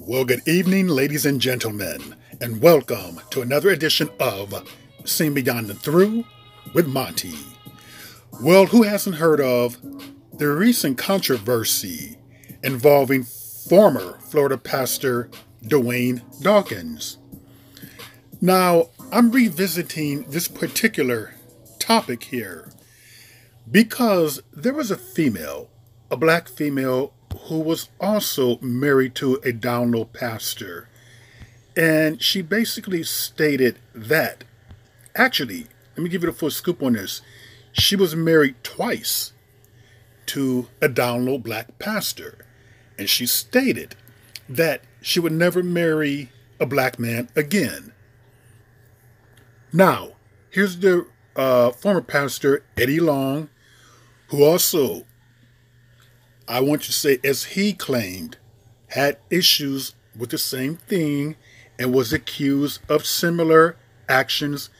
Well, good evening, ladies and gentlemen, and welcome to another edition of Seen Beyond and Through with Monty. Well, who hasn't heard of the recent controversy involving former Florida pastor Dwayne Dawkins? Now, I'm revisiting this particular topic here because there was a black female, who was also married to a download pastor. And she basically stated that, actually, let me give you the full scoop on this. She was married twice to a download black pastor. And she stated that she would never marry a black man again. Now, here's the former pastor, Eddie Long, who also, I want to say, as he claimed, had issues with the same thing and was accused of similar actions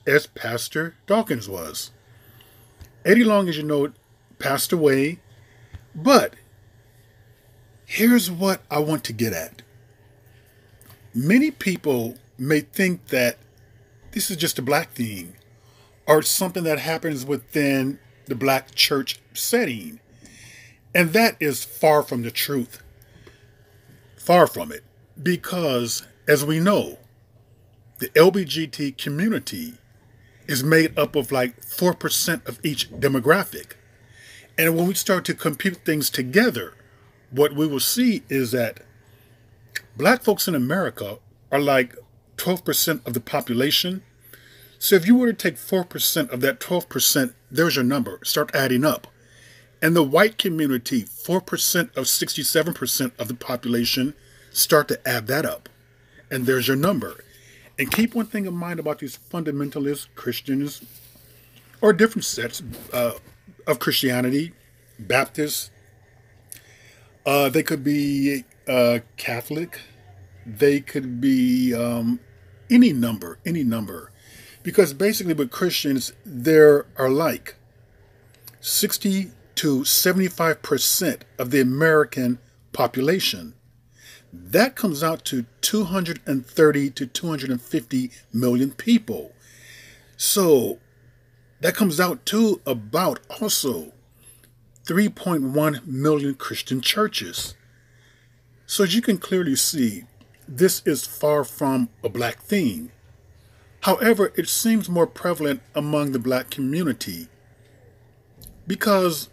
as Pastor Dawkins was. Eddie Long, as you know, passed away, but here's what I want to get at. Many people may think that this is just a black thing or something that happens within the black church setting. And that is far from the truth. Far from it. Because, as we know, the LBGT community is made up of like 4% of each demographic. And when we start to compute things together, what we will see is that black folks in America are like 12% of the population. So if you were to take 4% of that 12%, there's your number. Start adding up. And the white community, 4% of 67% of the population, start to add that up. And there's your number. And keep one thing in mind about these fundamentalist Christians, or different sets of Christianity, Baptists. They could be Catholic. They could be any number. Because basically with Christians, there are like 60 to 75% of the American population. That comes out to 230 to 250 million people. So that comes out to about also 3.1 million Christian churches. So as you can clearly see, this is far from a black thing. However, it seems more prevalent among the black community because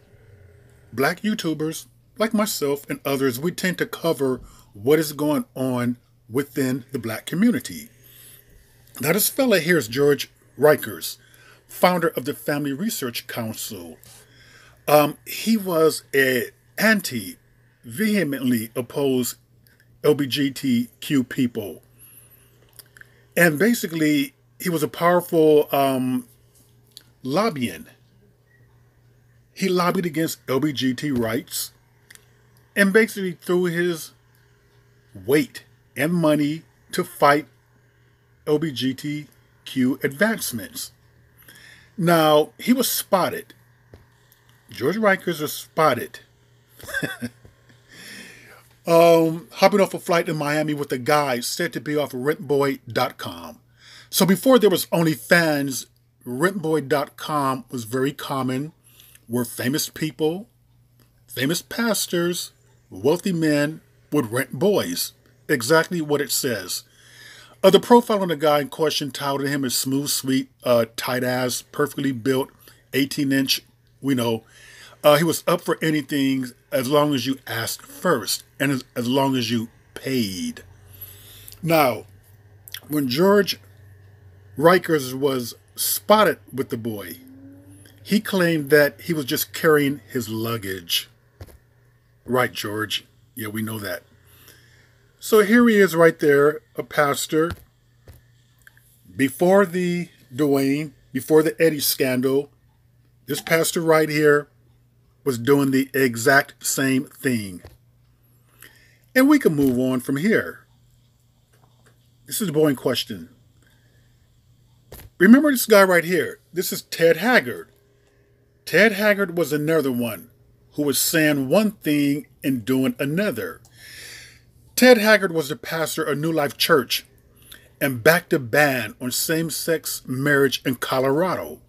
black YouTubers, like myself and others, we tend to cover what is going on within the black community. Now, this fella here is George Rikers, founder of the Family Research Council. He was vehemently opposed LGBTQ people. And basically, he was a powerful lobbying. He lobbied against LGBT rights and basically threw his weight and money to fight LGBTQ advancements. Now, he was spotted. George Rikers was spotted hopping off a flight in Miami with a guy said to be off rentboy.com. So before there was OnlyFans, rentboy.com was very common, where famous people, famous pastors, wealthy men would rent boys. Exactly what it says. The profile on the guy in question touted him as smooth, sweet, tight ass, perfectly built, 18-inch, we know. He was up for anything as long as you asked first and as long as you paid. Now, when George Rikers was spotted with the boy, he claimed that he was just carrying his luggage. Right, George. Yeah, we know that. So here he is right there, a pastor. Before the Eddie scandal, this pastor right here was doing the exact same thing. And we can move on from here. This is the boy in question. Remember this guy right here. This is Ted Haggard. Ted Haggard was another one who was saying one thing and doing another. Ted Haggard was the pastor of New Life Church and backed a ban on same-sex marriage in Colorado.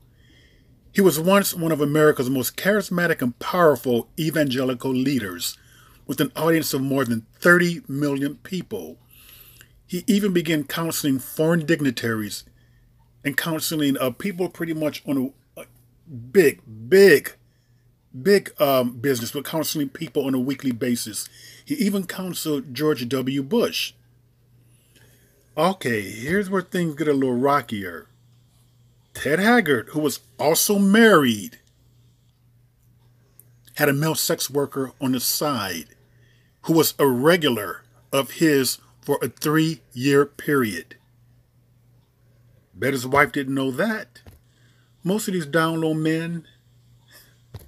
He was once one of America's most charismatic and powerful evangelical leaders, with an audience of more than 30 million people. He even began counseling foreign dignitaries and counseling people pretty much on a big business, but counseling people on a weekly basis. He even counseled George W. Bush. Okay, here's where things get a little rockier. Ted Haggard, who was also married, had a male sex worker on the side who was a regular of his for a 3-year period. Bet his wife didn't know that. Most of these down low men,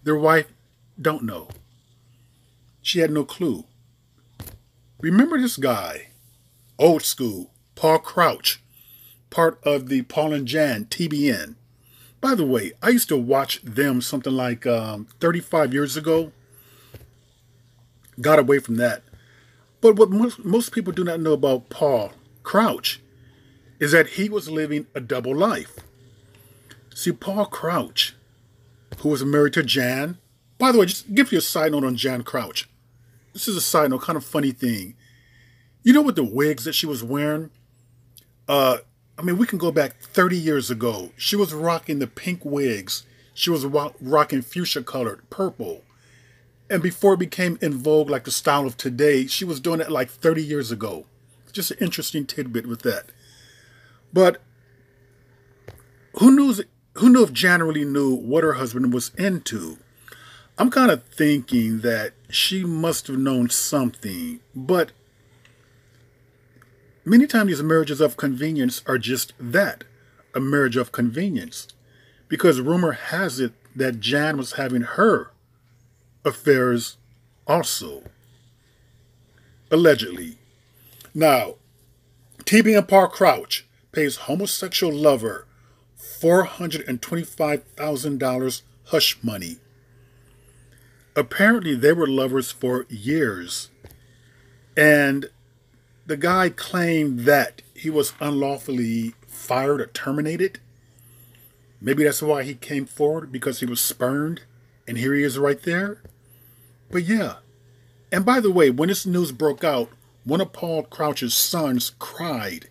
their wife don't know. She had no clue. Remember this guy, old school, Paul Crouch, part of the Paul and Jan TBN. By the way, I used to watch them something like 35 years ago. Got away from that. But what most people do not know about Paul Crouch is that he was living a double life. See, Paul Crouch, who was married to Jan. By the way, just give you a side note on Jan Crouch. This is a side note, kind of funny thing. You know what the wigs that she was wearing? We can go back 30 years ago. She was rocking the pink wigs. She was rocking fuchsia colored, purple. And before it became in vogue like the style of today, she was doing it like 30 years ago. Just an interesting tidbit with that. But who knew if Jan really knew what her husband was into? I'm kind of thinking that she must have known something. But many times these marriages of convenience are just that, a marriage of convenience. Because rumor has it that Jan was having her affairs also. Allegedly. Now, TBN Paul Crouch pays homosexual lover $425,000 hush money. Apparently, they were lovers for years. And the guy claimed that he was unlawfully fired or terminated. Maybe that's why he came forward, because he was spurned. And here he is right there. But yeah. And by the way, when this news broke out, one of Paul Crouch's sons cried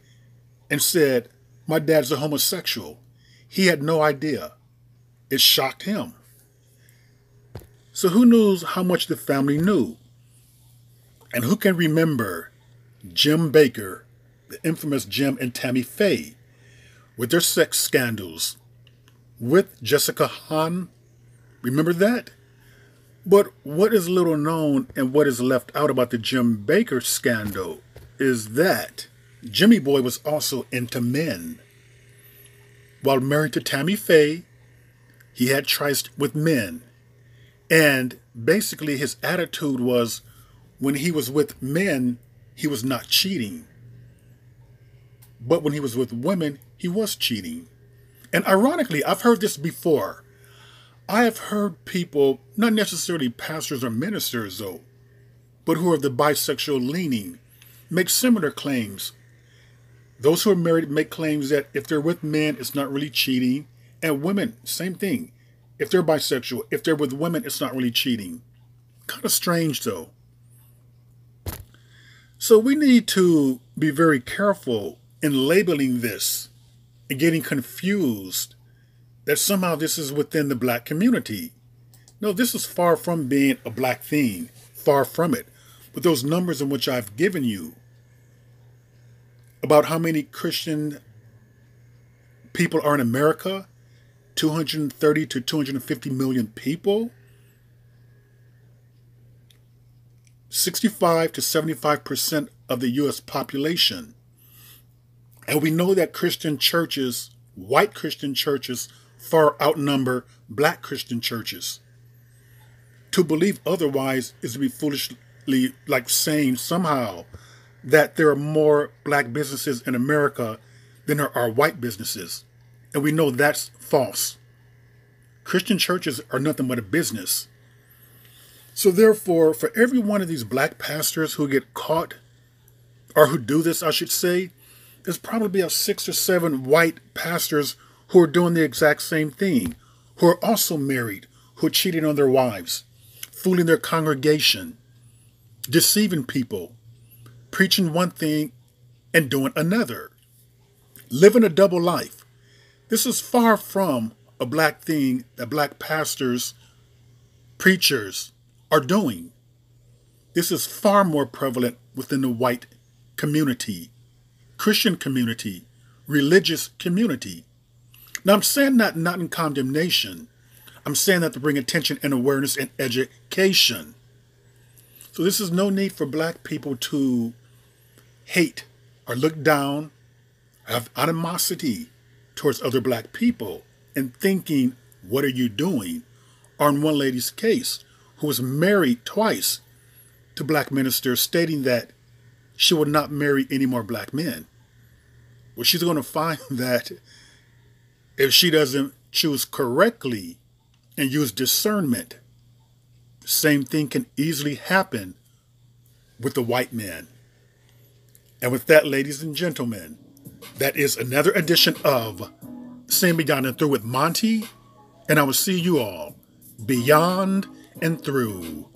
and said, "My dad's a homosexual." He had no idea. It shocked him. So who knows how much the family knew? And who can remember Jim Bakker, the infamous Jim and Tammy Faye, with their sex scandals with Jessica Hahn? Remember that? But what is little known and what is left out about the Jim Bakker scandal is that Jimmy Boy was also into men. While married to Tammy Faye, he had tryst with men. And basically his attitude was, when he was with men, he was not cheating. But when he was with women, he was cheating. And ironically, I've heard this before. I have heard people, not necessarily pastors or ministers though, but who are the bisexual leaning, make similar claims. Those who are married make claims that if they're with men, it's not really cheating. And women, same thing. If they're bisexual, if they're with women, it's not really cheating. Kind of strange though. So we need to be very careful in labeling this and getting confused that somehow this is within the black community. No, this is far from being a black thing. Far from it. But those numbers in which I've given you about how many Christian people are in America, 230 to 250 million people, 65 to 75% of the U.S. population. And we know that Christian churches, white Christian churches, far outnumber black Christian churches. To believe otherwise is to be foolishly like saying somehow that there are more black businesses in America than there are white businesses. And we know that's false. Christian churches are nothing but a business. So therefore, for every one of these black pastors who get caught or who do this, I should say, there's probably about 6 or 7 white pastors who are doing the exact same thing, who are also married, who are cheating on their wives, fooling their congregation, deceiving people, preaching one thing and doing another, living a double life. This is far from a black thing that black pastors, preachers are doing. This is far more prevalent within the white community, Christian community, religious community. Now, I'm saying that not in condemnation. I'm saying that to bring attention and awareness and education. So this is no need for black people to hate or look down, have animosity towards other black people and thinking, what are you doing? Or in one lady's case, who was married twice to black ministers, stating that she would not marry any more black men. Well, she's going to find that if she doesn't choose correctly and use discernment, the same thing can easily happen with the white man. And with that, ladies and gentlemen, that is another edition of Seen Beyond and Through with Monty, and I will see you all beyond and through.